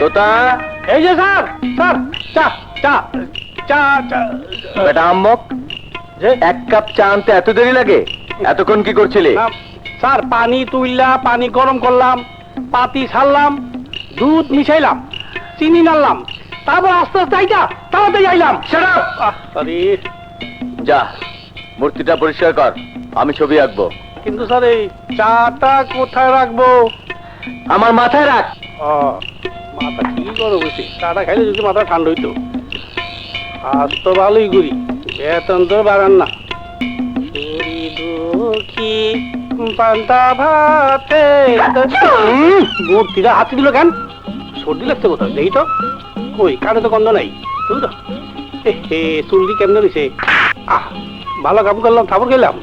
তোতা, এই যে sir, sir চা চা চা চা। বেটা আম্মক, এক কাপ চা আনতে এত দেরি লাগে? এতক্ষণ কি করছিলি? স্যার পানি তুইলা পানি গরম করলাম, পাতি ছাড়লাম, দুধ মিশাইলাম, চিনি নাড়লাম, তারপর আস্তে আস্তে আইটা তাড়াতাড়ি আইলাম। আরে যা, মূর্তিটা পরিষ্কার কর, আমি ছবি আঁকবো। কিন্তু স্যার এই চাটা কোথায় রাখবো? আমার মাথায় রাখ। ও, মাথা ঠিকই করো বুঝছি, চাটা খাইলে যদি মাথা ঠান্ডা হইতো। আজ তো ভালোই ঘুরি, বেতন তো বাড়ান না। চুরি দুঃখী পান্তা ভাতে। মূর্তিটা হাতি দিল কেন? সর্দি লাগছে কোথাও দেখি তো। কই কানে তো গন্ধ নাই, বুঝলো? চুরি কেমনে দিছে? আহ, ভালো কাম করলাম, খাবার খেলাম।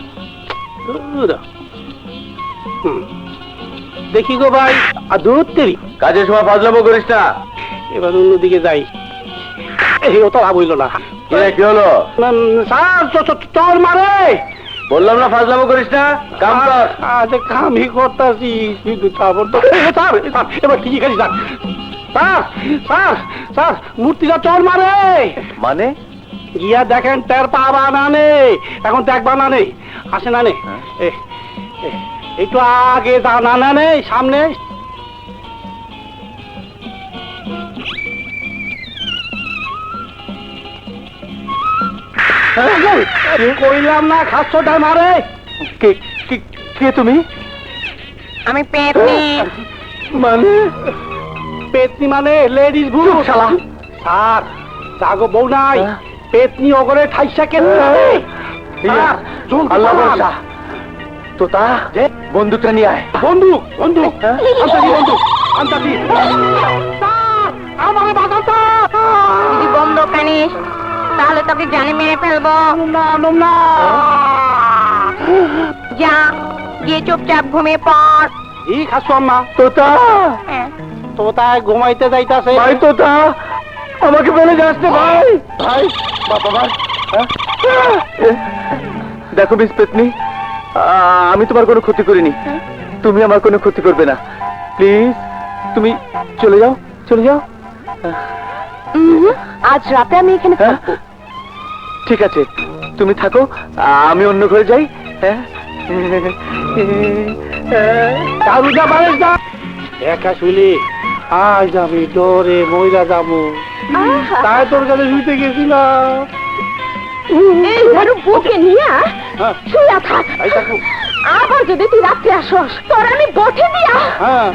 দেখি গো ভাই, আর দূর তেরি কাজের সময় ফাজলামো করিস না। এবার অন্যদিকে যাই। এই ও তো লাভ হইল না। কি হলো? স্যার তোর মারে বললাম না ফাজলামো করিস না, কাম কর। আজ কামই করতেছি, কিন্তু তারপর তো স্যার এবার ঠিকই খালি স্যার। স্যার স্যার স্যার মূর্তিটা চোর মারে। মানে? গিয়া দেখেন তের পাবা না নে, এখন দেখবা না নে, আসে না নে। একটু আগে যা, না না নে সামনে। কইলাম না খাচ্ছটা মারে। কে কে তুমি? আমি পেতনি। মানে? পেতনি মানে লেডিস ভুল শালা। স্যার জাগো বউ নাই, পেতনি ওগরে ঠাইসা কেন? আল্লাহ ভরসা। তোতা, বন্দুকটা নিয়ে আয়। বন্দুক বন্দুক আনতাছি, বন্দুক আনতাছি। স্যার আমাকে বাঁচাতে। যদি বন্ধ কানিস তাহলে তোকে জানে মেরে ফেলবো। না না যা গিয়ে চুপচাপ ঘুমিয়ে পড়। ই খাচ্ছ আম্মা? তোতা, তোতায় ঘুমাইতে যাইতাছে। ভাই তোতা, আমাকে ফেলে যাস না ভাই। ভাই বাবা ভাই, দেখো মিস পেতনি, আমি তোমার কোনো ক্ষতি করিনি, তুমি আমার কোনো ক্ষতি করবে না। প্লিজ তুমি চলে যাও, চলে যাও। আজ রাতে আমি এখানে থাকবো। ঠিক আছে, তুমি থাকো, আমি অন্য ঘরে যাই। হ্যাঁ, দারুজা বাড়িস না। একা শুলি আজ আমি ডরে মইরা যাবো, তাই তোর কাছে শুইতে গেছিলাম। এই ঘরে বুকে নিয়ে হ্যাঁ। শুয়া থাক। এই থাকো। আবার যদি তুই রাত্রে আসস তোর আমি বটে দিয়া। হ্যাঁ